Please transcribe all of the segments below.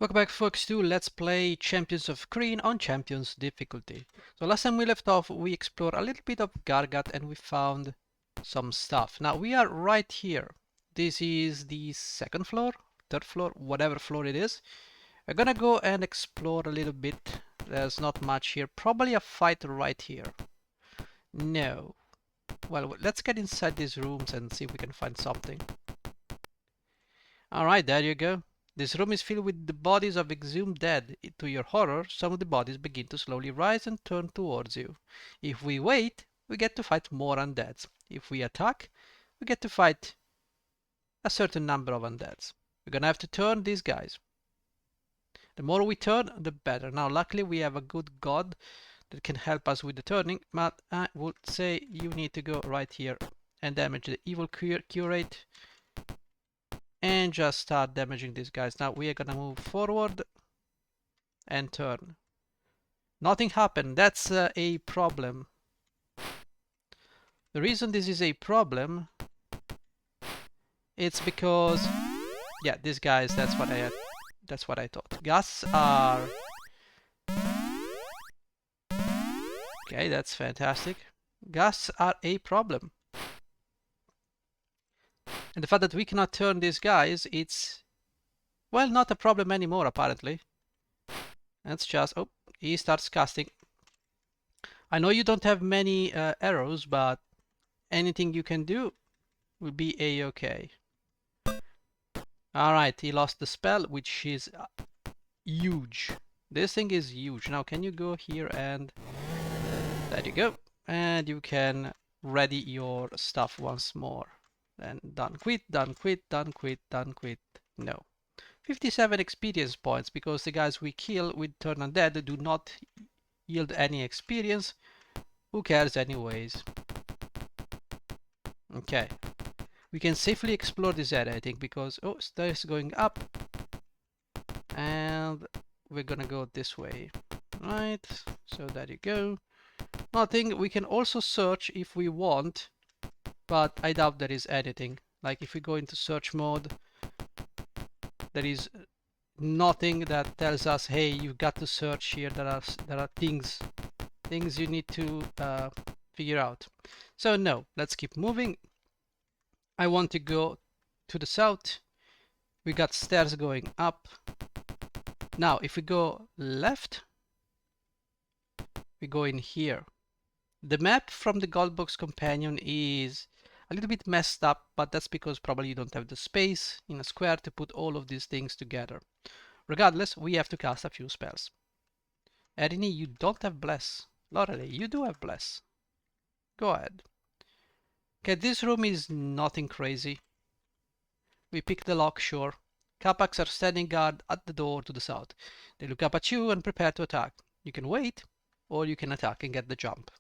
Welcome back folks to Let's Play Champions of Krynn on Champions difficulty. So last time we left off, we explored a little bit of Gargat and we found some stuff. Now we are right here. This is the second floor, third floor, whatever floor it is. We're gonna go and explore a little bit. There's not much here. Probably a fight right here. No. Well, let's get inside these rooms and see if we can find something. Alright, there you go. This room is filled with the bodies of exhumed dead. To your horror, some of the bodies begin to slowly rise and turn towards you. If we wait, we get to fight more undeads. If we attack, we get to fight a certain number of undeads. We're gonna have to turn these guys. The more we turn, the better. Now, luckily, we have a good god that can help us with the turning, but I would say you need to go right here and damage the evil curate and just start damaging these guys. Now we are gonna move forward and turn. Nothing happened. That's a problem. The reason this is a problem, it's because yeah, these guys, that's what I thought. Ghasts are okay, that's fantastic. Ghasts are a problem. And the fact that we cannot turn these guys, it's, well, not a problem anymore, apparently. Let's just, oh, he starts casting. I know you don't have many arrows, but anything you can do will be a-okay. Alright, he lost the spell, which is huge. This thing is huge. Now, can you go here and... There you go. And you can ready your stuff once more. Then done quit, done quit, done quit, done quit. No. 57 experience points, because the guys we kill with turn undead do not yield any experience. Who cares anyways? Okay. We can safely explore this area, I think, because, oh, stairs going up. And we're gonna go this way. Right, so there you go. Nothing. We can also search if we want, but I doubt there is anything. Like if we go into search mode, there is nothing that tells us, hey, you've got to search here. There are things you need to figure out. So no, let's keep moving. I want to go to the south. We got stairs going up. Now, if we go left, we go in here. The map from the Goldbox Companion is a little bit messed up, but that's because probably you don't have the space in a square to put all of these things together. Regardless, we have to cast a few spells. Erini, you don't have Bless. Lorelei, you do have Bless. Go ahead. Okay, this room is nothing crazy. We pick the lock, sure. Kapaks are standing guard at the door to the south. They look up at you and prepare to attack. You can wait, or you can attack and get the jump.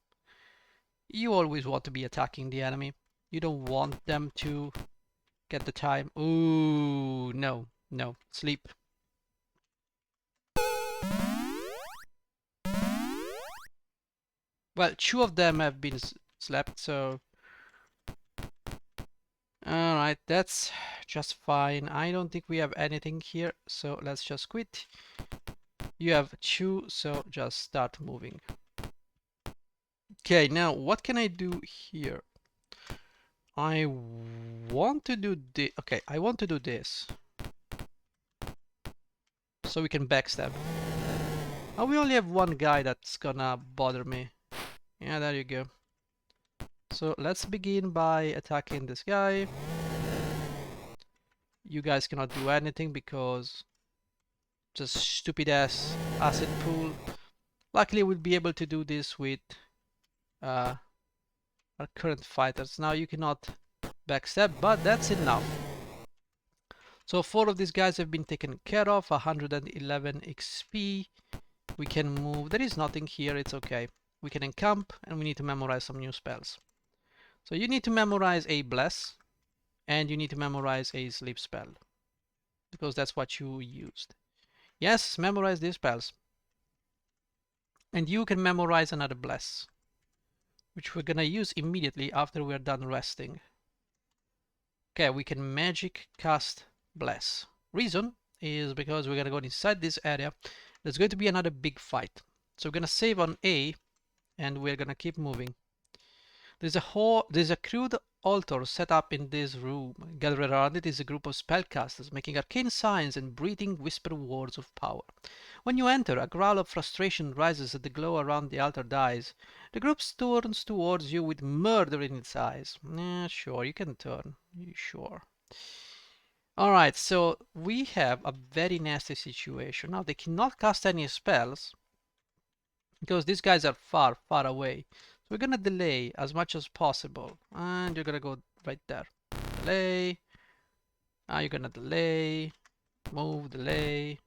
You always want to be attacking the enemy. You don't want them to get the time. Ooh, no, no, sleep. Well, two of them have been slept, so... Alright, that's just fine. I don't think we have anything here, so let's just quit. You have two, so just start moving. Okay, now what can I do here? I want to do this. Okay, I want to do this. So we can backstab. Oh, we only have one guy that's gonna bother me. Yeah, there you go. So let's begin by attacking this guy. You guys cannot do anything because just stupid ass acid pool. Luckily we'll be able to do this with our current fighters. Now you cannot backstab, but that's enough. So 4 of these guys have been taken care of. 111 XP. We can move. There is nothing here, it's okay. We can encamp and we need to memorize some new spells. So you need to memorize a Bless and you need to memorize a Sleep spell, because that's what you used. Yes, memorize these spells. And you can memorize another Bless, which we're gonna use immediately after we're done resting. Okay, we can magic cast Bless. Reason, is because we're gonna go inside this area. There's going to be another big fight. So we're gonna save on A, and we're gonna keep moving. There's a crude altar set up in this room. Gathered around it is a group of spellcasters making arcane signs and breathing whisper words of power. When you enter, a growl of frustration rises as the glow around the altar dies. The group turns towards you with murder in its eyes. Sure, you can turn. Sure. Alright, so we have a very nasty situation. Now, they cannot cast any spells because these guys are far, far away. So we're gonna delay as much as possible. And you're gonna go right there. Delay. You're gonna delay. Move, delay.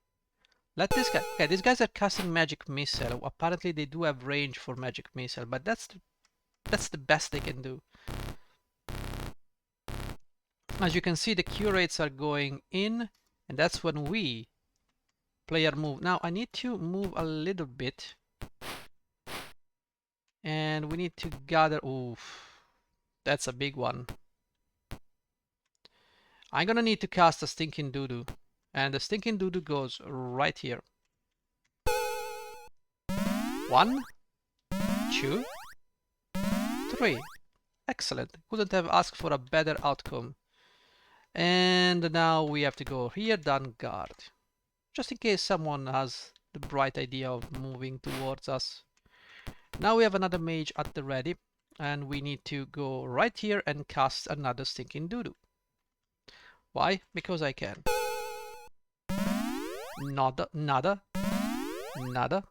Let this guy. Okay, these guys are casting magic missile. Apparently they do have range for magic missile, but that's the best they can do. As you can see, the Q rates are going in, and that's when we player move. Now I need to move a little bit, and we need to gather. Oof, that's a big one. I'm gonna need to cast a stinking doo-doo, and the stinking doo-doo goes right here. 1, 2, 3. Excellent. Couldn't have asked for a better outcome. And now we have to go here, done guard. Just in case someone has the bright idea of moving towards us. Now we have another mage at the ready, and we need to go right here and cast another stinking doo-doo. Why? Because I can. Nada, nada, nada,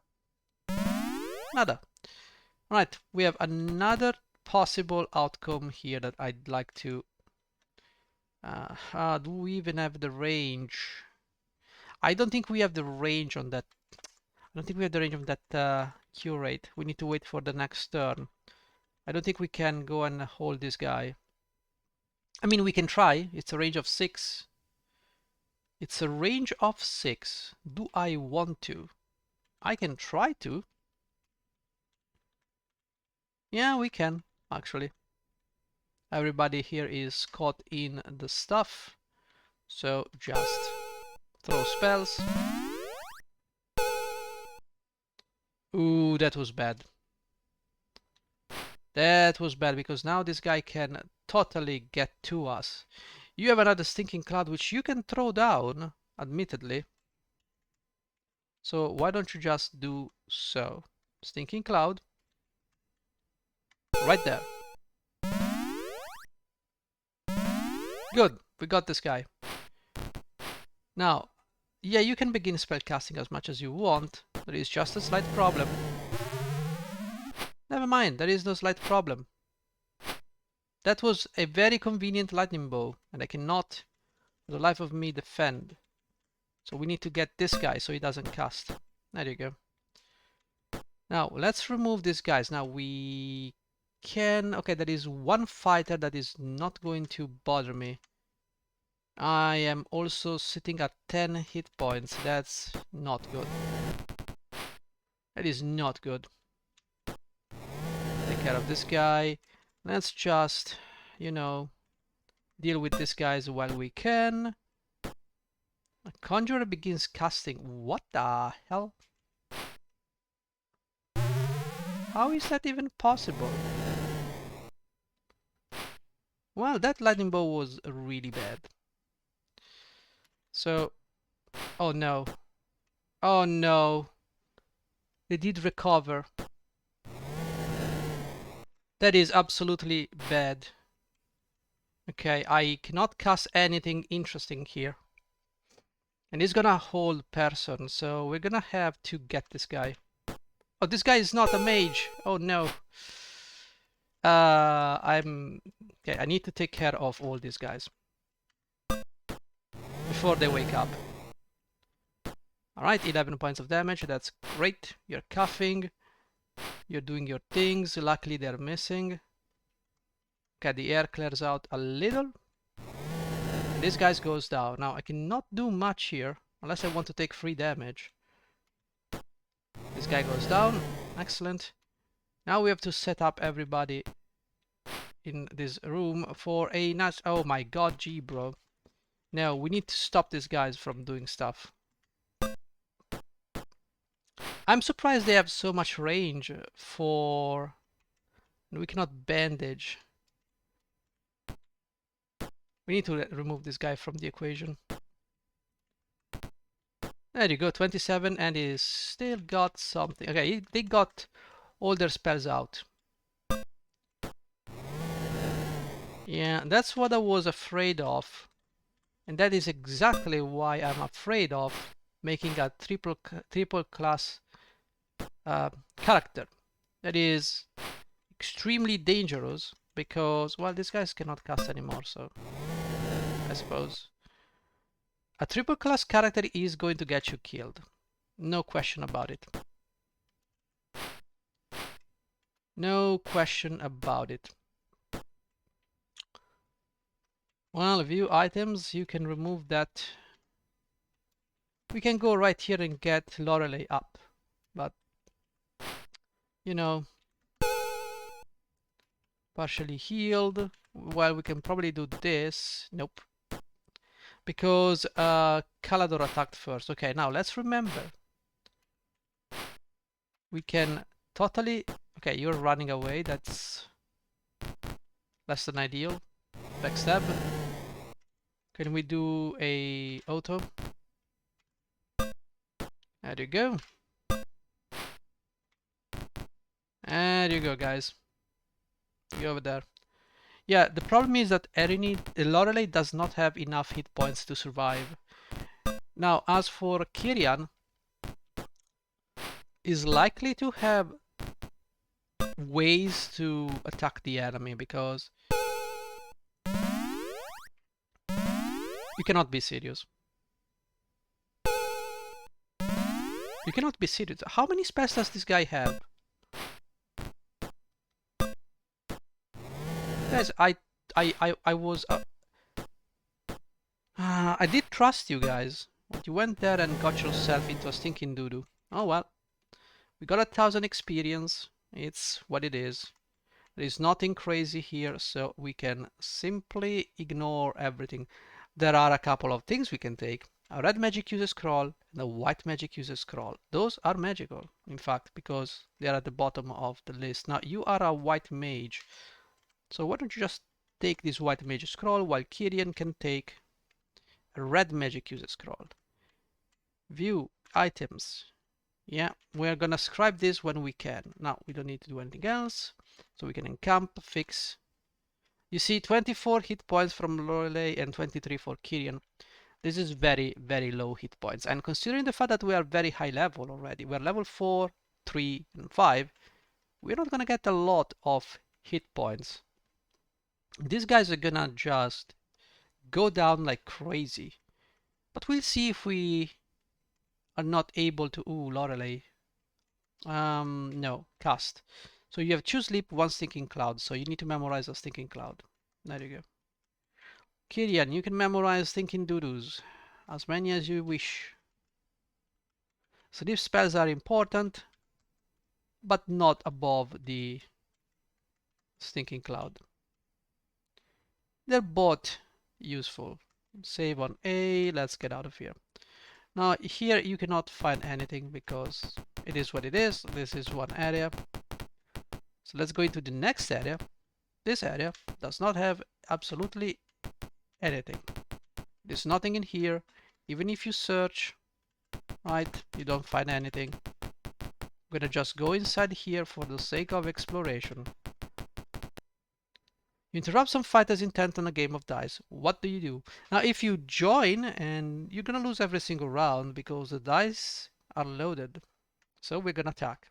nada. Right, we have another possible outcome here that I'd like to... do we even have the range? I don't think we have the range on that. I don't think we have the range of that Q rate. We need to wait for the next turn. I don't think we can go and hold this guy. I mean, we can try. It's a range of 6. It's a range of 6. Do I want to? I can try to. Yeah, we can, actually. Everybody here is caught in the stuff. So just throw spells. Ooh, that was bad. That was bad because now this guy can totally get to us. You have another stinking cloud which you can throw down, admittedly. So why don't you just do so? Stinking cloud. Right there. Good, we got this guy. Now, yeah, you can begin spellcasting as much as you want. There is just a slight problem. Never mind, there is no slight problem. That was a very convenient lightning bow, and I cannot, for the life of me, defend. So we need to get this guy so he doesn't cast. There you go. Now, let's remove these guys. Now, we can... Okay, there is one fighter that is not going to bother me. I am also sitting at 10 hit points. That's not good. That is not good. Take care of this guy. Let's just, you know, deal with these guys while we can. A conjurer begins casting. What the hell? How is that even possible? Well, that lightning bow was really bad. So, oh no. Oh no. They did recover. That is absolutely bad. Okay, I cannot cast anything interesting here. And he's gonna hold person, so we're gonna have to get this guy. Oh, this guy is not a mage. Oh no. Okay, I need to take care of all these guys before they wake up. Alright, 11 points of damage, that's great. You're coughing. You're doing your things. Luckily they're missing. Okay, the air clears out a little. This guy goes down. Now I cannot do much here unless I want to take free damage. This guy goes down. Excellent. Now we have to set up everybody in this room for a nice... Oh my god, gee, bro. Now we need to stop these guys from doing stuff. I'm surprised they have so much range for... We cannot bandage. We need to remove this guy from the equation. There you go, 27, and he's still got something. Okay, they got all their spells out. Yeah, that's what I was afraid of. And that is exactly why I'm afraid of making a triple class character. That is extremely dangerous because, well, these guys cannot cast anymore, so I suppose. A triple class character is going to get you killed. No question about it. No question about it. Well, view items, you can remove that. We can go right here and get Lorelei up, but you know, partially healed. Well, we can probably do this. Nope. Because Calador attacked first. Okay, now let's remember. We can totally... Okay, you're running away. That's less than ideal. Backstab. Can we do a auto? There you go. There you go, guys. You over there. Yeah, the problem is that Lorelei does not have enough hit points to survive. Now, as for Kyrian, is likely to have ways to attack the enemy because you cannot be serious. You cannot be serious. How many spells does this guy have? Guys, I was I did trust you guys. But you went there and got yourself into a stinking doo-doo. Oh well. We got 1,000 experience. It's what it is. There is nothing crazy here, so we can simply ignore everything. There are a couple of things we can take. A red magic user scroll and a white magic user scroll. Those are magical, in fact, because they are at the bottom of the list. Now, you are a white mage. So why don't you just take this white magic scroll while Kyrian can take a red magic user scroll. View items. Yeah, we're gonna scribe this when we can. Now we don't need to do anything else. So we can encamp, fix. You see 24 hit points from Lorelei and 23 for Kyrian. This is very, very low hit points. And considering the fact that we are very high level already, we're level 4, 3, and 5, we're not gonna get a lot of hit points. These guys are gonna just go down like crazy. But we'll see if we are not able to... Ooh, Lorelei. No, cast. So you have 2 sleep, 1 stinking cloud. So you need to memorize a stinking cloud. There you go. Kyrian, you can memorize stinking doo-doos. As many as you wish. So these spells are important, but not above the stinking cloud. They're both useful. Save on A. Let's get out of here. Now here you cannot find anything because it is what it is. This is one area. So let's go into the next area. This area does not have absolutely anything. There's nothing in here. Even if you search, right, you don't find anything. I'm gonna just go inside here for the sake of exploration. You interrupt some fighter's intent on a game of dice. What do you do? Now, if you join, and you're gonna lose every single round because the dice are loaded. So we're gonna attack.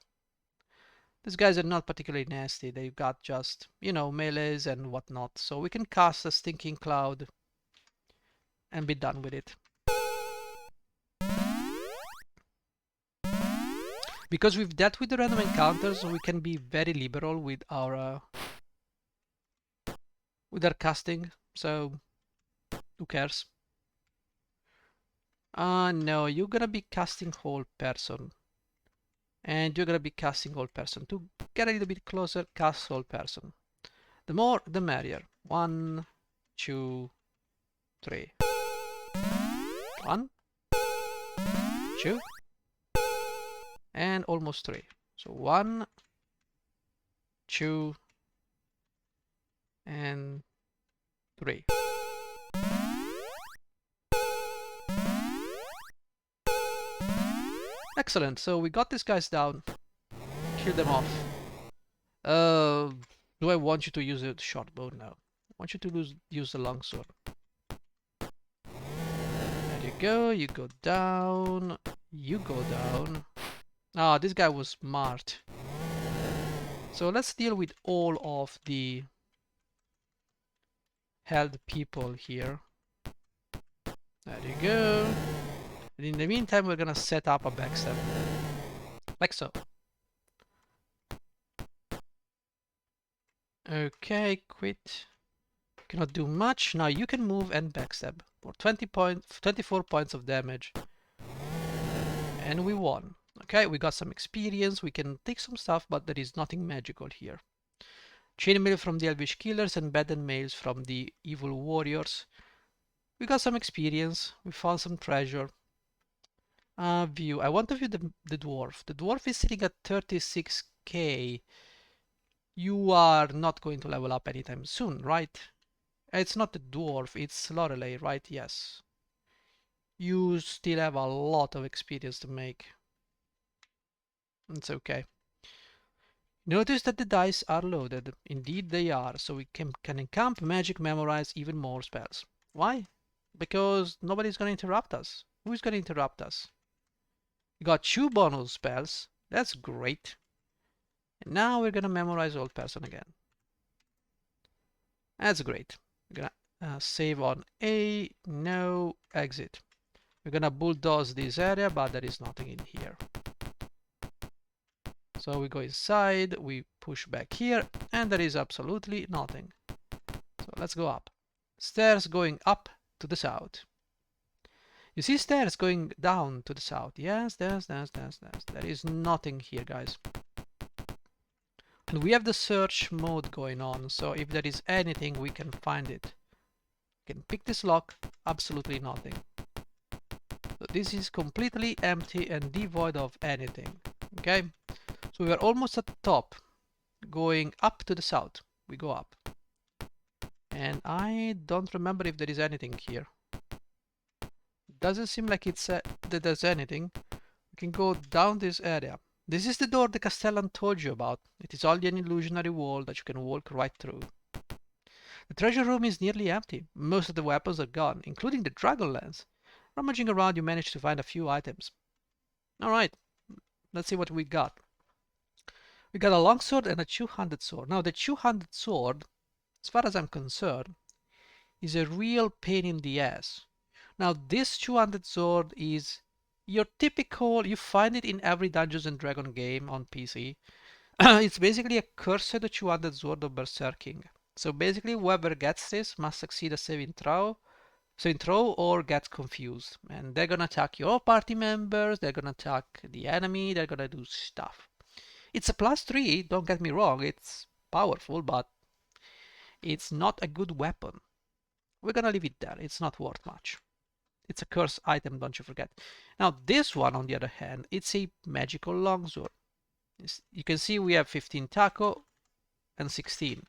These guys are not particularly nasty. They've got just, you know, melees and whatnot. So we can cast a stinking cloud and be done with it. Because we've dealt with the random encounters, we can be very liberal with our casting. So who cares? No, you're gonna be casting whole person. And you're gonna be casting whole person. To get a little bit closer, cast whole person. The more, the merrier. 1, 2, 3. 1, 2, and almost 3. So 1, 2, and 3. Excellent. So we got these guys down. Kill them off. Do I want you to use a short bow now? I want you to use the longsword. There you go. You go down. You go down. Ah, this guy was smart. So let's deal with all of the held people here. There you go. And in the meantime, we're gonna set up a backstab. Like so. Okay, quit. Cannot do much. Now you can move and backstab for 24 points of damage. And we won. Okay, we got some experience. We can take some stuff, but there is nothing magical here. Chainmail from the Elvish Killers and Baden Mails from the Evil Warriors. We got some experience. We found some treasure. View. I want to view the dwarf. The dwarf is sitting at 36k. You are not going to level up anytime soon, right? It's not the dwarf, it's Lorelei, right? Yes. You still have a lot of experience to make. It's okay. Notice that the dice are loaded. Indeed they are, so we can encamp, magic, memorize even more spells. Why? Because nobody's gonna interrupt us. Who's gonna interrupt us? We got 2 bonus spells. That's great. And now we're gonna memorize old person again. That's great. We're gonna save on A, no, exit. We're gonna bulldoze this area, but there is nothing in here. So we go inside, we push back here, and there is absolutely nothing. So let's go up. Stairs going up to the south. You see stairs going down to the south. Yes, there's. There is nothing here, guys. And we have the search mode going on, so if there is anything, we can find it. We can pick this lock, absolutely nothing. So this is completely empty and devoid of anything. Okay, so we are almost at the top, going up to the south. We go up, and I don't remember if there is anything here. Doesn't seem like that there's anything. We can go down this area. This is the door the Castellan told you about. It is only an illusionary wall that you can walk right through. The treasure room is nearly empty. Most of the weapons are gone, including the Dragonlance. Rummaging around, you manage to find a few items. Alright, let's see what we got. We got a longsword and a two-handed sword. Now, the two-handed sword, as far as I'm concerned, is a real pain in the ass. Now, this two-handed sword is your typical, you find it in every Dungeons and Dragons game on PC. It's basically a cursed two-handed sword of berserking. So basically, whoever gets this must succeed a saving throw or gets confused. And they're gonna attack your party members, they're gonna attack the enemy, they're gonna do stuff. It's a +3, don't get me wrong, it's powerful, but it's not a good weapon. We're gonna leave it there, it's not worth much. It's a curse item, don't you forget. Now this one, on the other hand, it's a magical longsword. You can see we have 15 taco and 16.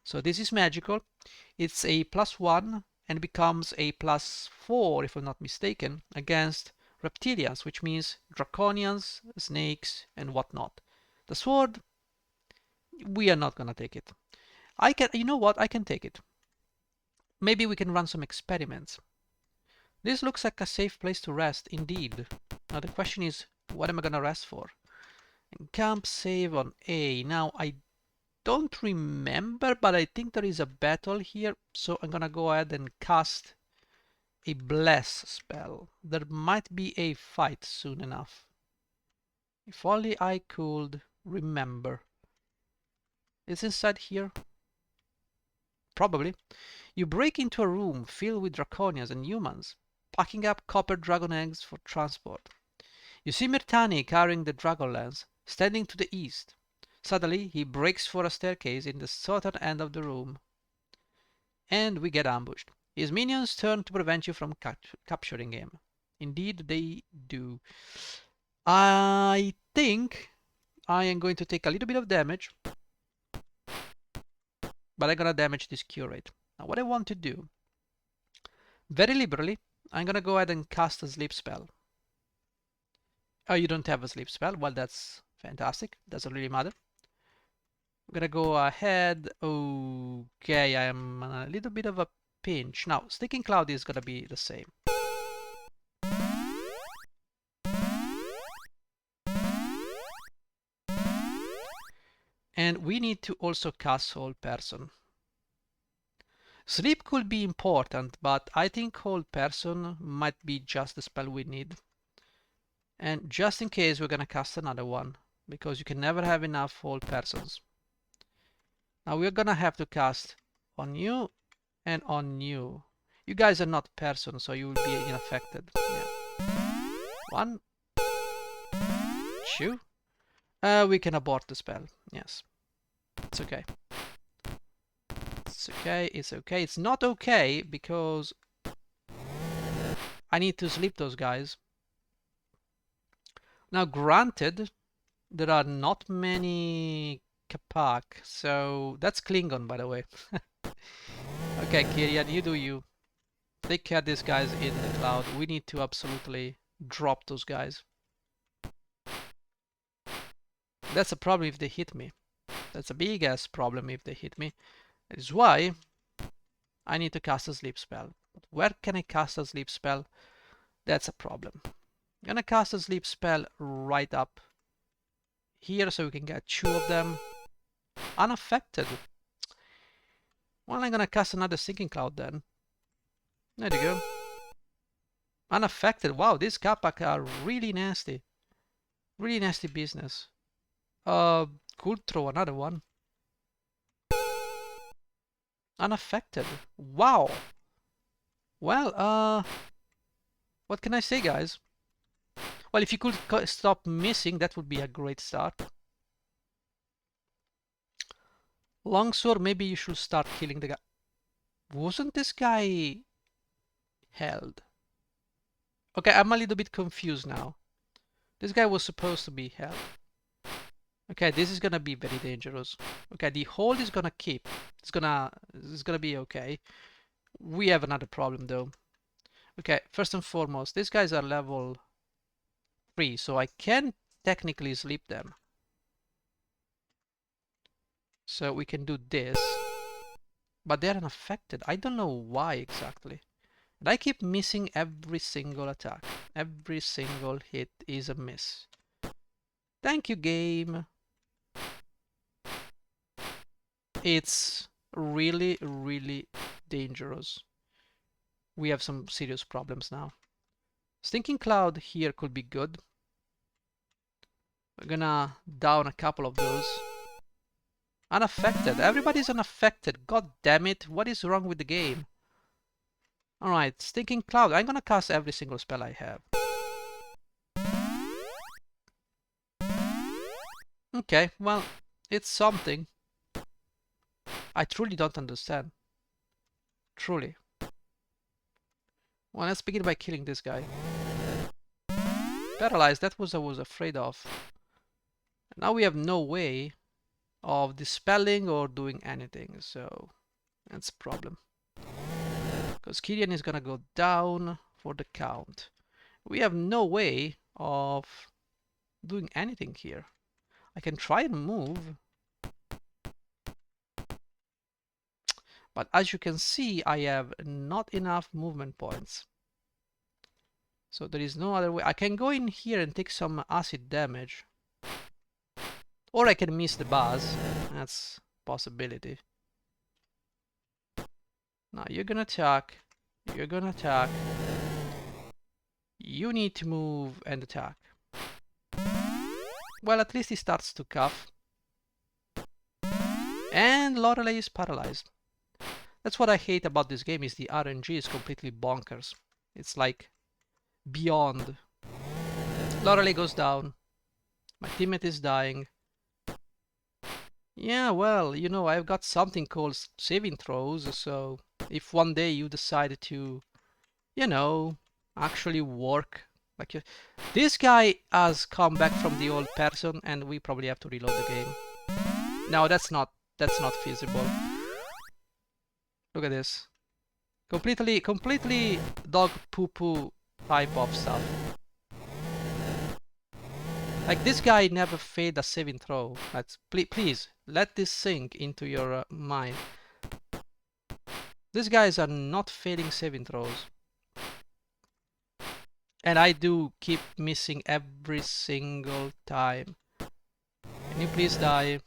So this is magical. It's a +1 and becomes a +4, if I'm not mistaken, against reptilians, which means draconians, snakes, and whatnot. The sword, we are not gonna take it. You know what? I can take it. Maybe we can run some experiments. This looks like a safe place to rest, indeed. Now the question is, what am I gonna rest for? Camp save on A. Now I don't remember, but I think there is a battle here, so I'm gonna go ahead and cast a bless spell. There might be a fight soon enough. If only I could remember. Is inside here? Probably. You break into a room filled with draconians and humans, packing up copper dragon eggs for transport. You see Myrtani carrying the Dragonlance, standing to the east. Suddenly, he breaks for a staircase in the southern end of the room, and we get ambushed. His minions turn to prevent you from capturing him. Indeed, they do. I think I am going to take a little bit of damage, but I'm gonna damage this curate. Now, what I want to do, very liberally, I'm gonna go ahead and cast a sleep spell. Oh, you don't have a sleep spell? Well, that's fantastic. Doesn't really matter. I'm gonna go ahead. Okay, I am on a little bit of a pinch. Now, Stinking Cloud is gonna be the same. And we need to also cast Hold Person. Sleep could be important, but I think Hold Person might be just the spell we need. And just in case, we're gonna cast another one, because you can never have enough Hold Persons. Now we're gonna have to cast on you and on you. You guys are not persons, so you will be unaffected. Yeah. 1, 2. We can abort the spell. Yes. It's okay. It's okay. It's okay. It's not okay because I need to sleep those guys. Now, granted, there are not many Kapak, so that's Klingon, by the way. Okay, Kirian, you do you. Take care of these guys in the cloud. We need to absolutely drop those guys. That's a problem if they hit me. That's a big ass problem if they hit me. That is why I need to cast a sleep spell. But where can I cast a sleep spell? That's a problem. I'm gonna cast a sleep spell right up here so we can get 2 of them unaffected. Well, I'm gonna cast another Sinking Cloud then. There you go. Unaffected. Wow, these Kapak are really nasty. Really nasty business. Could throw another one. Unaffected. Wow. Well, what can I say, guys? Well, if you could stop missing, that would be a great start. Longsword, maybe you should start killing the guy. Wasn't this guy held? Okay, I'm a little bit confused now. This guy was supposed to be held. Okay, this is gonna be very dangerous. Okay, the hold is gonna keep. It's gonna be okay. We have another problem though. Okay, first and foremost, these guys are level 3, so I can technically sleep them. So we can do this. But they're unaffected. I don't know why exactly. And I keep missing every single attack. Every single hit is a miss. Thank you, game. It's really, really dangerous. We have some serious problems now. Stinking Cloud here could be good. We're gonna down a couple of those. Unaffected. Everybody's unaffected. God damn it. What is wrong with the game? Alright, Stinking Cloud. I'm gonna cast every single spell I have. Okay, well, it's something. I truly don't understand. Truly. Well, let's begin by killing this guy. Paralyzed, that was what I was afraid of. Now we have no way of dispelling or doing anything, so that's a problem. Because Kirian is gonna go down for the count. We have no way of doing anything here. I can try and move. But as you can see, I have not enough movement points. So there is no other way. I can go in here and take some acid damage. Or I can miss the buzz. That's a possibility. Now you're gonna attack. You're gonna attack. You need to move and attack. Well, at least he starts to cough. And Lorelei is paralyzed. That's what I hate about this game, is the RNG is completely bonkers. It's like beyond. Lorelei goes down. My teammate is dying. Yeah, well, you know, I've got something called saving throws, so if one day you decide to, you know, actually work. Like this guy has come back from the old person, and we probably have to reload the game. No, that's not feasible. Look at this. Completely dog poo poo type of stuff. Like this guy never failed a saving throw. Please let this sink into your mind. These guys are not failing saving throws. And I do keep missing every single time. Can you please die?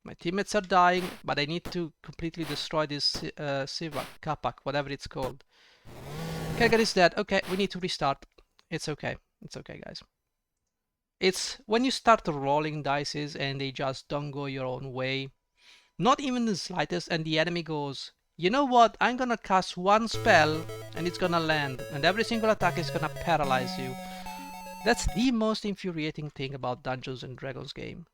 My teammates are dying, but I need to completely destroy this Sivak, Kapak, whatever it's called. Kerrigan is dead. Okay, we need to restart. It's okay. It's okay, guys. It's when you start rolling dices and they just don't go your own way, not even the slightest, and the enemy goes, you know what, I'm gonna cast one spell and it's gonna land, and every single attack is gonna paralyze you. That's the most infuriating thing about Dungeons and Dragons games,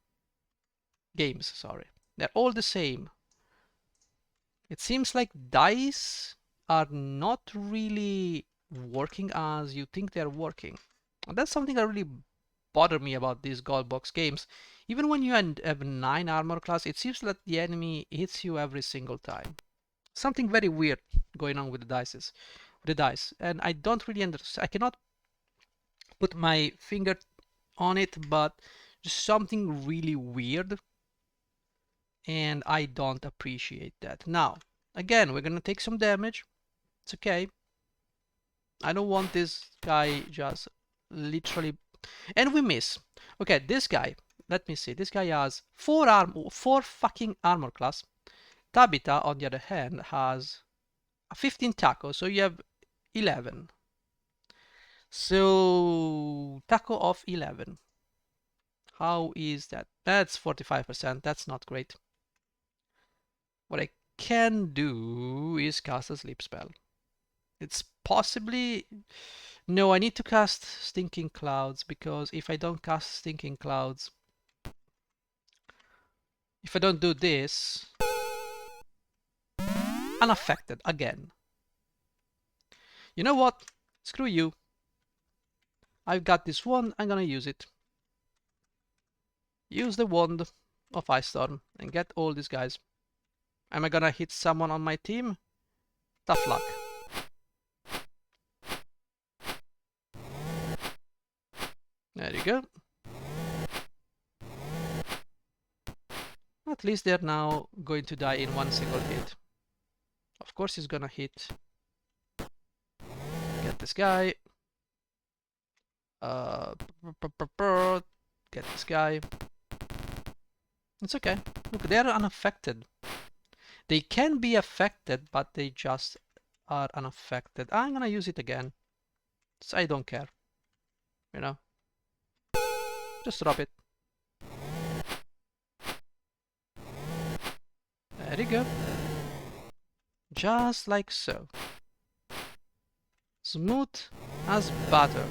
sorry. They're all the same. It seems like dice are not really working as you think they're working. And that's something that really bothered me about these gold box games. Even when you have 9 armor class, it seems that the enemy hits you every single time. Something very weird going on with the dice. And I don't really understand. I cannot put my finger on it, but just something really weird, and I don't appreciate that. Now, again, we're gonna take some damage. It's okay. I don't want this guy just literally, and we miss. Okay, this guy. Let me see. This guy has 4 fucking armor class. Tabitha, on the other hand, has a 15 taco, so you have 11. So taco of 11. How is that? That's 45%. That's not great. What I can do is cast a sleep spell. It's possibly... No, I need to cast Stinking Clouds, because if I don't cast Stinking Clouds, if I don't do this, unaffected again. You know what? Screw you. I've got this one, I'm gonna use it. Use the wand of Ice Storm and get all these guys. Am I gonna hit someone on my team? Tough luck. There you go. At least they're now going to die in one single hit. Of course he's gonna hit. Get this guy. Get this guy. It's okay. Look, they're unaffected. They can be affected, but they just are unaffected. I'm gonna use it again. So I don't care. You know? Just drop it. There you go. Just like so. Smooth as butter.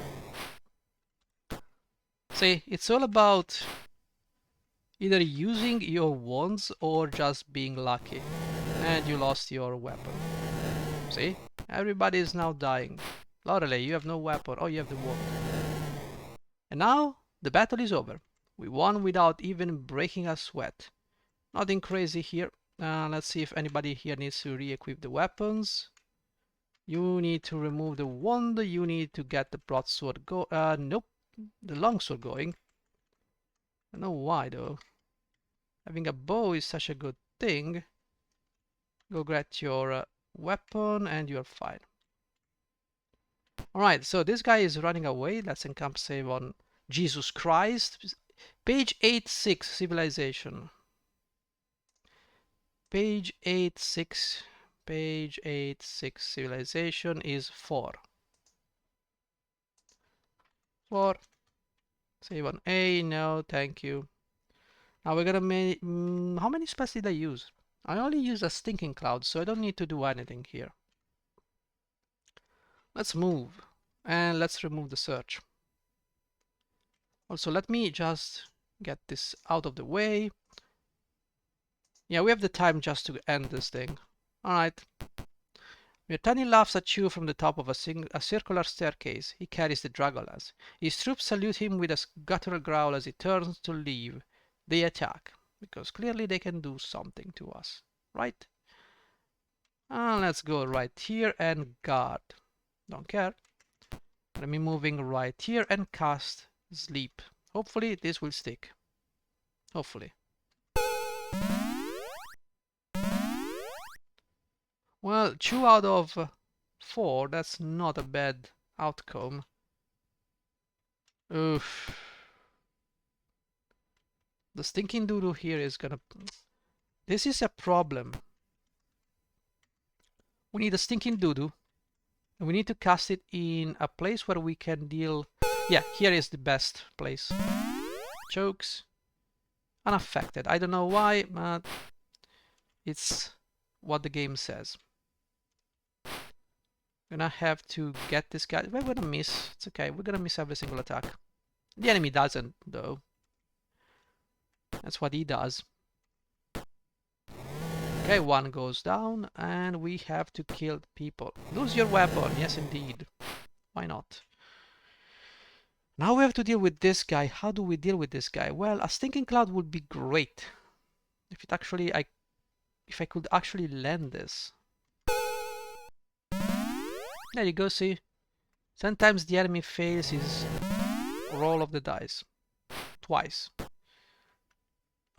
See, it's all about either using your wands or just being lucky. And you lost your weapon. See? Everybody is now dying. Lorelei, you have no weapon. Oh, you have the wand. And now, the battle is over. We won without even breaking a sweat. Nothing crazy here. Let's see if anybody here needs to re-equip the weapons. You need to remove the wand. You need to get the broadsword nope. The longsword going. I don't know why though. Having a bow is such a good thing. Go get your weapon and you're fine. Alright, so this guy is running away. Let's encamp save on Jesus Christ. Page 86, Civilization. Page 86. Page 86, Civilization is 4. 4. Save on A. No, thank you. Now we're gonna make... how many spells did I use? I only used a Stinking Cloud, so I don't need to do anything here. Let's move. And let's remove the search. Also, let me just get this out of the way. Yeah, we have the time just to end this thing. Alright. Myrtani laughs at you from the top of a circular staircase. He carries the Dragonlance. His troops salute him with a guttural growl as he turns to leave. They attack, because clearly they can do something to us, right? Let's go right here and guard. Don't care. Let me moving right here and cast sleep. Hopefully this will stick. Hopefully. Well, 2 out of 4, that's not a bad outcome. Oof. The stinking doodoo here is gonna... This is a problem. We need a stinking doodoo. And we need to cast it in a place where we can deal... Yeah, here is the best place. Chokes. Unaffected. I don't know why, but it's what the game says. Gonna have to get this guy. We're gonna miss. It's okay. We're gonna miss every single attack. The enemy doesn't, though. That's what he does. Okay, 1 goes down, and we have to kill people. Lose your weapon. Yes, indeed. Why not? Now we have to deal with this guy. How do we deal with this guy? Well, a stinking cloud would be great. If it actually, if I could actually land this. There you go, see? Sometimes the enemy fails his roll of the dice. Twice.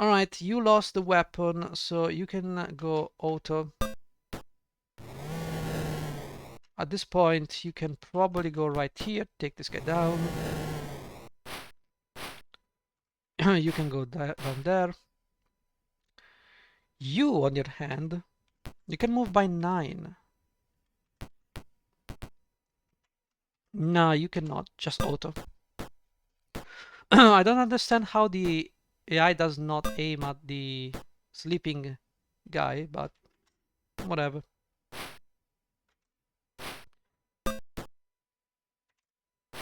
Alright, you lost the weapon, so you can go auto. At this point, you can probably go right here, take this guy down. You can go down there. You, on your hand, you can move by 9. No, you cannot. Just auto. I don't understand how the AI does not aim at the sleeping guy, but whatever.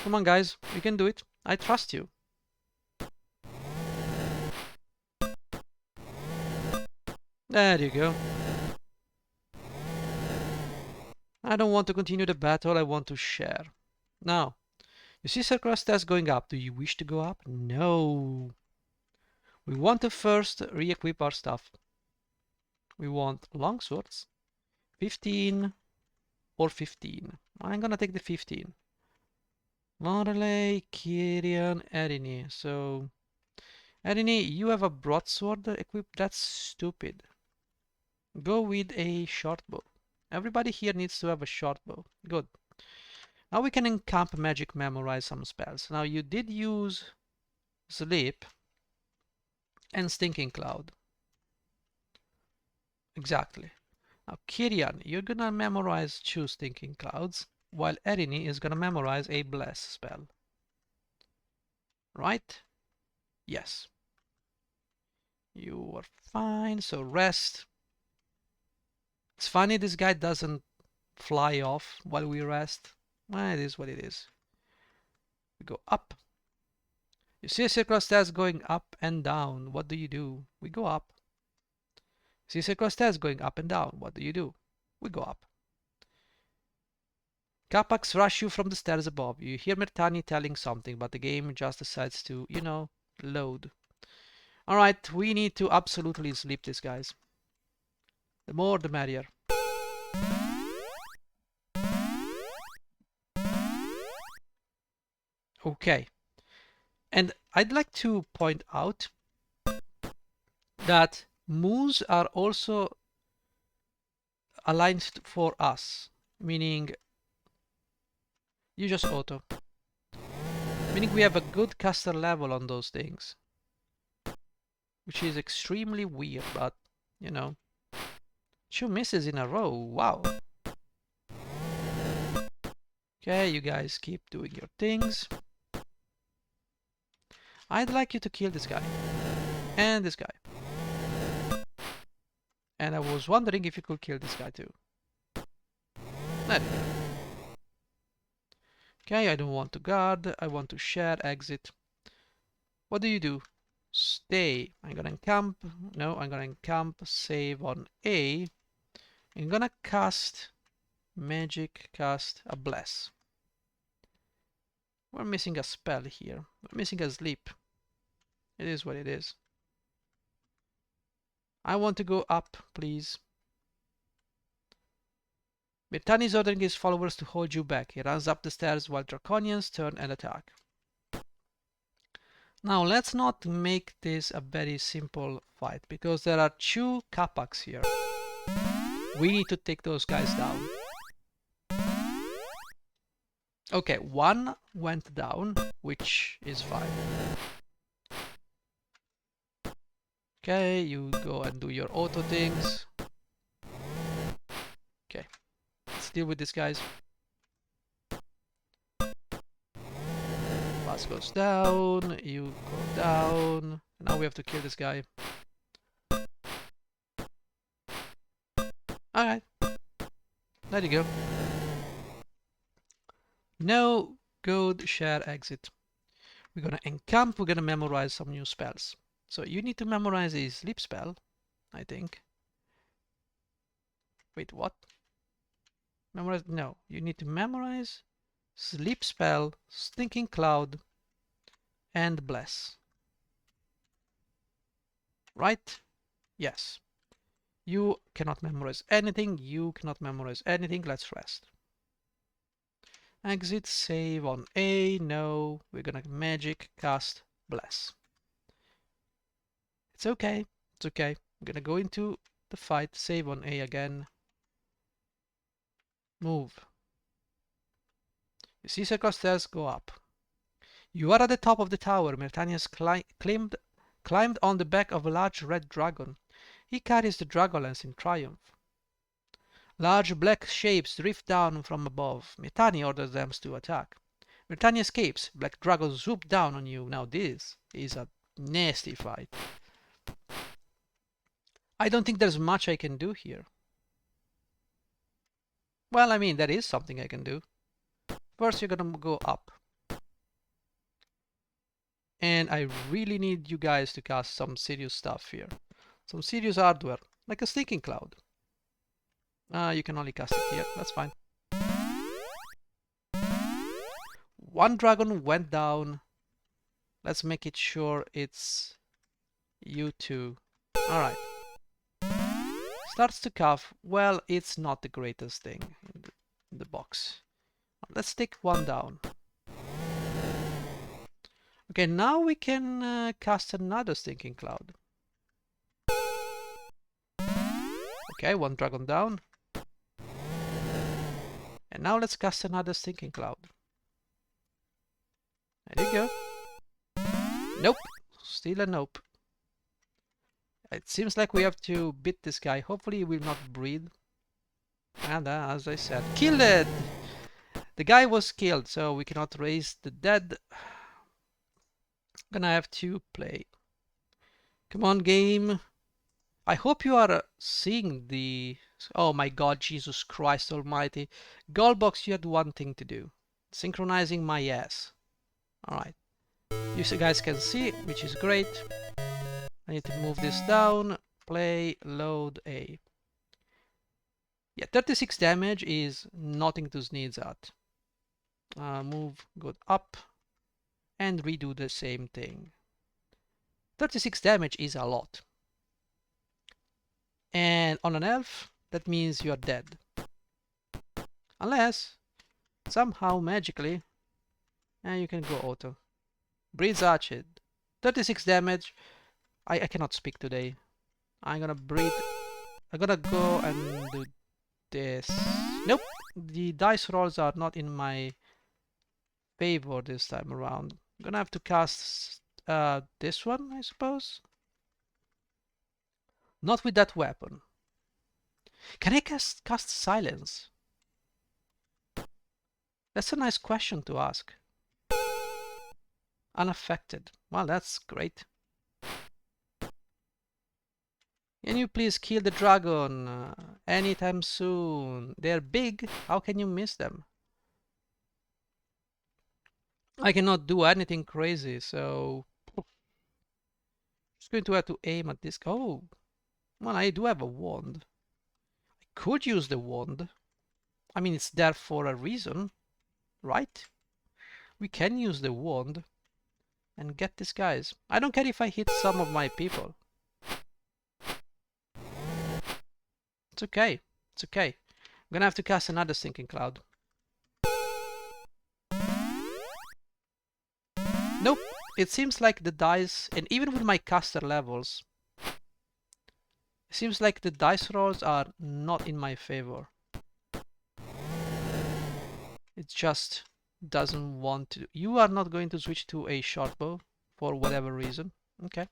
Come on, guys. You can do it. I trust you. There you go. I don't want to continue the battle. I want to share. Now, you see circular stairs going up. Do you wish to go up? No. We want to first re-equip our stuff. We want longswords. 15 or 15. I'm gonna take the 15. Lorelei, Kyrian, Erini. So, Erini, you have a broadsword equipped? That's stupid. Go with a short bow. Everybody here needs to have a short bow. Good. Now we can encamp magic memorize some spells. Now you did use sleep and stinking cloud. Exactly. Now Kyrian, you're gonna memorize 2 stinking clouds, while Erini is gonna memorize a bless spell. Right? Yes. You are fine, so rest. It's funny this guy doesn't fly off while we rest. Well, it is what it is. We go up. You see a circular stairs going up and down. What do you do? We go up. See circular stairs going up and down. What do you do? We go up. Capax rush you from the stairs above. You hear Myrtani telling something, but the game just decides to, you know, load. Alright, we need to absolutely sleep these guys. The more the merrier. Okay. And I'd like to point out that moves are also aligned for us, meaning you just auto. Meaning we have a good caster level on those things, which is extremely weird, but you know. 2 misses in a row, wow. Okay, you guys keep doing your things. I'd like you to kill this guy. And this guy. And I was wondering if you could kill this guy too. There you go. Okay, I don't want to guard. I want to share, exit. What do you do? Stay. I'm gonna encamp. No, I'm gonna encamp, save on A. I'm gonna cast magic cast a bless. We're missing a spell here. We're missing a sleep. It is what it is. I want to go up, please. Myrtani is ordering his followers to hold you back. He runs up the stairs while Draconians turn and attack. Now let's not make this a very simple fight because there are 2 Kapaks here. We need to take those guys down. Okay, 1 went down, which is fine. Okay, you go and do your auto things. Okay, let's deal with these guys. Buzz goes down, you go down. Now we have to kill this guy. Alright, there you go. No good share exit. We're gonna encamp, we're gonna memorize some new spells. So you need to memorize a sleep spell, I think. Wait, what? Memorize? No, you need to memorize sleep spell, stinking cloud, and bless. Right? Yes. You cannot memorize anything. You cannot memorize anything. Let's rest. Exit, save on A. No, we're gonna magic cast bless. It's okay. It's okay. I'm gonna go into the fight. Save on A again. Move. You see circle stairs, go up. You are at the top of the tower. Myrtani has climbed on the back of a large red dragon. He carries the Dragonlance in triumph. Large black shapes drift down from above. Myrtani orders them to attack. Myrtani escapes. Black dragons swoop down on you. Now this is a nasty fight. I don't think there's much I can do here. Well, I mean, there is something I can do. First, you're gonna go up. And I really need you guys to cast some serious stuff here. Some serious hardware, like a stinking cloud. You can only cast it here, that's fine. 1 dragon went down. Let's make it sure it's you 2. Alright. Starts to cough. Well, it's not the greatest thing in the box. Let's take 1 down. Okay, now we can cast another stinking cloud. Okay, 1 dragon down. And now let's cast another stinking cloud. There you go. Nope. Still a nope. It seems like we have to beat this guy. Hopefully he will not breathe. And as I said, kill it! The guy was killed, so we cannot raise the dead. Gonna have to play. Come on, game. I hope you are seeing the... Oh my god, Jesus Christ almighty. Goldbox, you had one thing to do. Synchronizing my ass. Alright. You guys can see, which is great. I need to move this down. Play, load A. Yeah, 36 damage is nothing to sneeze at. Move, go up. And redo the same thing. 36 damage is a lot. And on an elf, that means you're dead. Unless, somehow, magically, and you can go auto. Breathe Archid. 36 damage. I cannot speak today. I'm gonna breathe. I'm gonna go and do this. Nope. The dice rolls are not in my favor this time around. I'm gonna have to cast this one, I suppose. Not with that weapon. Can I cast silence? That's a nice question to ask. Unaffected. Well, that's great. Can you please kill the dragon anytime soon? They're big. How can you miss them? I cannot do anything crazy, so just going to have to aim at this. Oh, well, I do have a wand. I could use the wand. I mean, it's there for a reason, right? We can use the wand and get these guys. I don't care if I hit some of my people. It's okay. It's okay. I'm gonna have to cast another Stinking Cloud. Nope. It seems like the dice, and even with my caster levels, it seems like the dice rolls are not in my favor. It just doesn't want to. You are not going to switch to a short bow for whatever reason. Okay.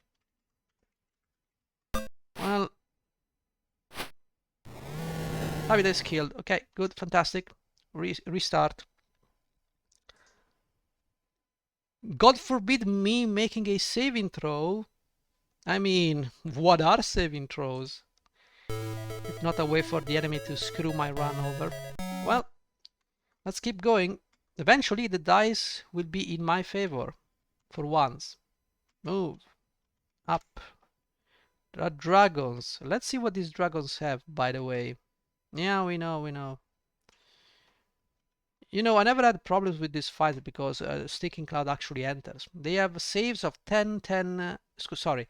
Well, Tabitha is killed. Okay, good, fantastic. Restart. God forbid me making a saving throw. I mean, what are saving throws? If not a way for the enemy to screw my run over. Well, let's keep going. Eventually the dice will be in my favor. For once. Move. Up. There are dragons. Let's see what these dragons have, by the way. Yeah, we know, we know. You know, I never had problems with this fight because Stinking Cloud actually enters. They have saves of 10, 10, sorry,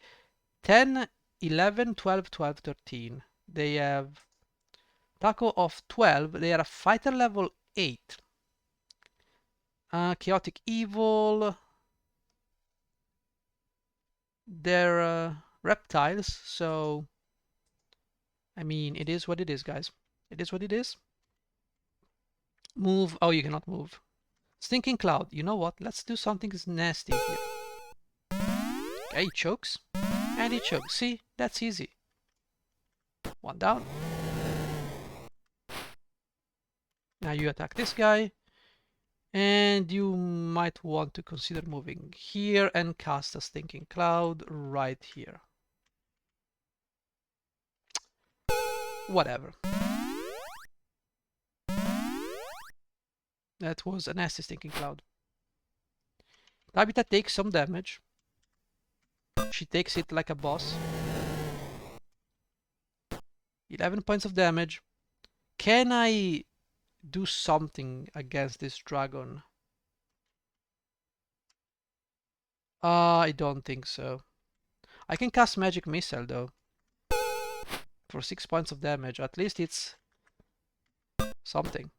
10, 11, 12, 12, 13. They have Taco of 12. They are a fighter level 8. Chaotic Evil. They're reptiles, so I mean, it is what it is, guys. It is what it is. Move. Oh, you cannot move. Stinking Cloud. You know what? Let's do something nasty here. Okay, he chokes. And he chokes. See? That's easy. One down. Now you attack this guy. And you might want to consider moving here and cast a Stinking Cloud right here. Whatever. That was a nasty Stinking Cloud. Tabitha takes some damage. She takes it like a boss. 11 points of damage. Can I do something against this dragon? I don't think so. I can cast Magic Missile though. For 6 points of damage. At least it's something.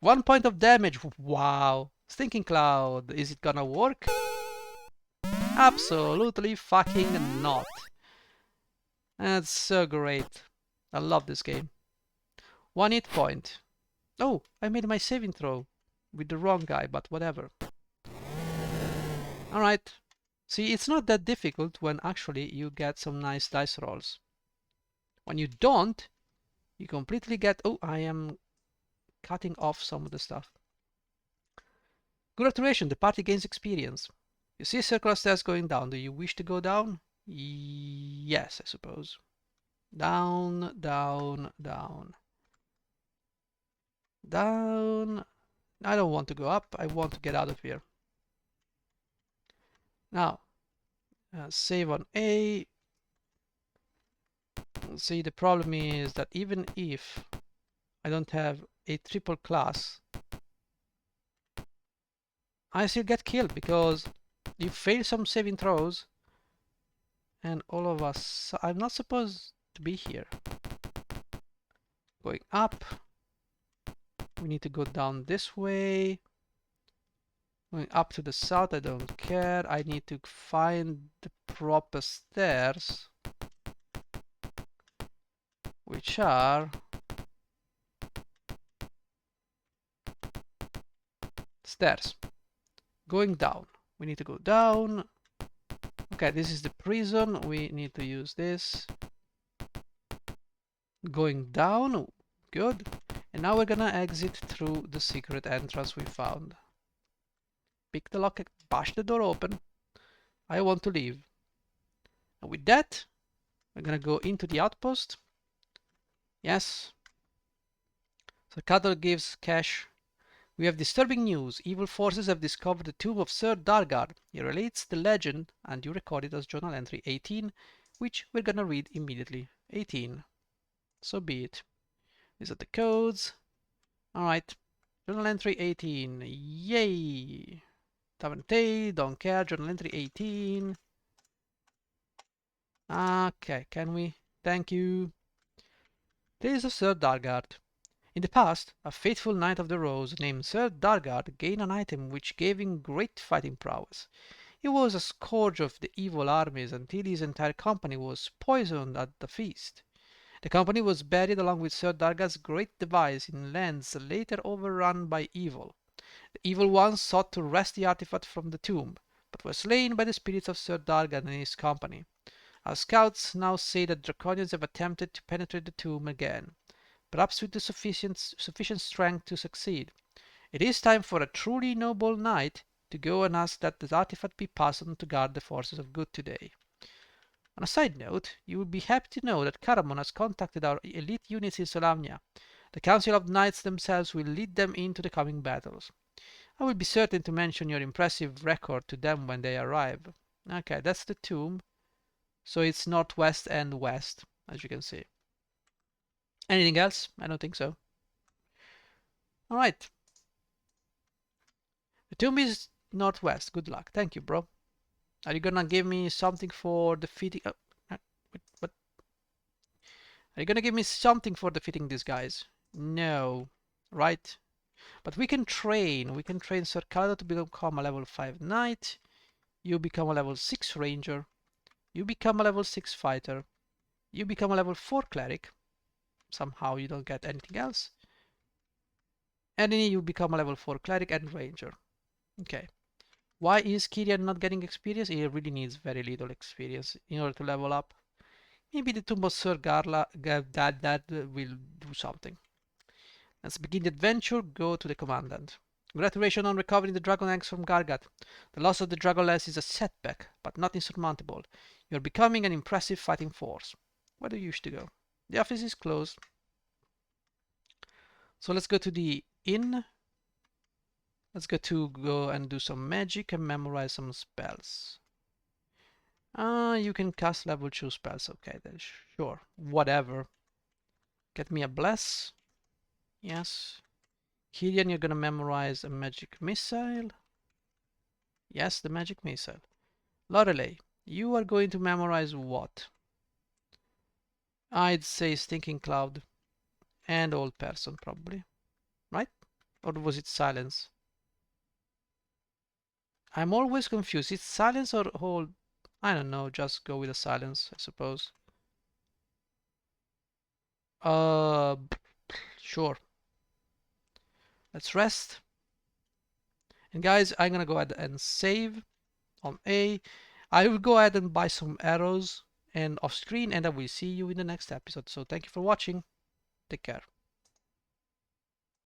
1 point of damage. Wow. Stinking Cloud. Is it gonna work? Absolutely fucking not. That's so great. I love this game. 1 hit point. Oh, I made my saving throw with the wrong guy, but whatever. Alright. See, it's not that difficult when actually you get some nice dice rolls. When you don't, you completely get... Oh, I am cutting off some of the stuff. Good alteration. The party gains experience. You see circular stairs going down. Do you wish to go down? Yes, I suppose. Down, down, down. Down. I don't want to go up. I want to get out of here. Now, save on A. See, the problem is that even if I don't have a triple class, I still get killed because you fail some saving throws and all of us... I'm not supposed to be here. Going up. We need to go down this way. Going up to the south, I don't care. I need to find the proper stairs, which are stairs. Going down. We need to go down. Okay, this is the prison. We need to use this. Going down. Good. And now we're gonna exit through the secret entrance we found. Pick the lock, bash the door open. I want to leave. And with that, we're gonna go into the outpost. Yes. So Cador gives cash. We have disturbing news. Evil forces have discovered the tomb of Sir Dargard. He relates the legend, and you record it as journal entry 18, which we're gonna read immediately. 18. So be it. These are the codes. Alright. Journal entry 18. Yay! Tavante, don't care. Journal entry 18. Okay, can we? Thank you. Tales of Sir Dargard. In the past, a faithful knight of the Rose named Sir Dargard gained an item which gave him great fighting prowess. He was a scourge of the evil armies until his entire company was poisoned at the feast. The company was buried along with Sir Dargard's great device in lands later overrun by evil. The evil ones sought to wrest the artifact from the tomb, but were slain by the spirits of Sir Dargard and his company. Our scouts now say that Draconians have attempted to penetrate the tomb again, perhaps with the sufficient strength to succeed. It is time for a truly noble knight to go and ask that the artifact be passed on to guard the forces of good today. On a side note, you will be happy to know that Caramon has contacted our elite units in Solamnia. The Council of Knights themselves will lead them into the coming battles. I will be certain to mention your impressive record to them when they arrive. Okay, that's the tomb. So it's northwest and west, as you can see. Anything else? I don't think so. Alright. The tomb is northwest. Good luck. Thank you, bro. Are you gonna give me something for defeating... what? Are you gonna give me something for defeating these guys? No. Right? But we can train. We can train Sir Calado to become a level 5 knight. You become a level 6 ranger. You become a level 6 fighter. You become a level 4 cleric. Somehow you don't get anything else. And then you become a level 4 cleric and ranger. Okay. Why is Kyrian not getting experience? He really needs very little experience in order to level up. Maybe the Tomb of Sir Garla that will do something. Let's begin the adventure. Go to the commandant. Congratulations on recovering the Dragonlance from Gargat. The loss of the Dragonlance is a setback, but not insurmountable. You're becoming an impressive fighting force. Where do you wish to go? The office is closed. So let's go to the inn. Let's go and do some magic and memorize some spells. You can cast level 2 spells. Okay, then sure. Whatever. Get me a bless. Yes. Killian, you're gonna memorize a magic missile. Yes, the magic missile. Lorelei, you are going to memorize what? I'd say Stinking Cloud and Old Person, probably. Right? Or was it Silence? I'm always confused. It's Silence or Hold? I don't know. Just go with a Silence, I suppose. Sure. Let's rest. And guys, I'm gonna go ahead and save on A. I will go ahead and buy some arrows and off screen, and I will see you in the next episode. So thank you for watching. Take care.